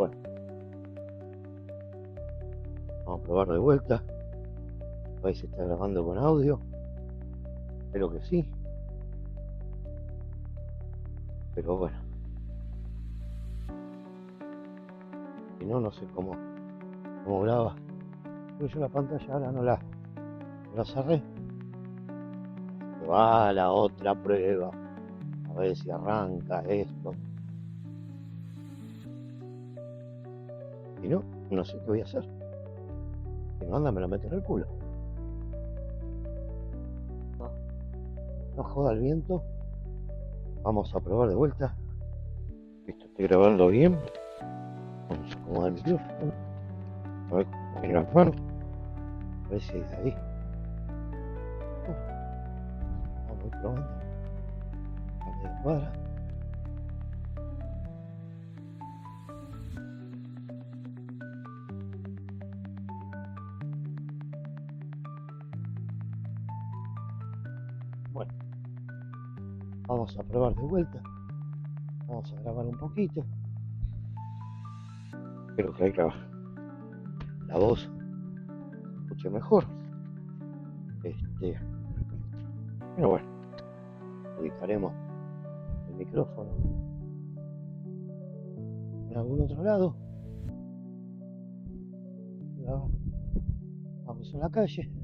Bueno, vamos a probar de vuelta. A ver si está grabando con audio. Espero que sí. Pero bueno, si no, no sé cómo graba. Pero yo la pantalla ahora no la cerré. Se va a la otra prueba. A ver si arranca esto. Si no, no sé qué voy a hacer. Si no anda, me lo meto en el culo. No joda el viento. Vamos a probar de vuelta. Listo, estoy grabando bien. Vamos a acomodar el micrófono. A ver cómo viene la mano. A ver si hay de ahí. Vamos probando. Cambio de cuadra. Bueno, vamos a probar de vuelta. Vamos a grabar un poquito. Espero que ahí la voz se escuche mejor. Pero bueno, ubicaremos el micrófono en algún otro lado. Vamos a la calle.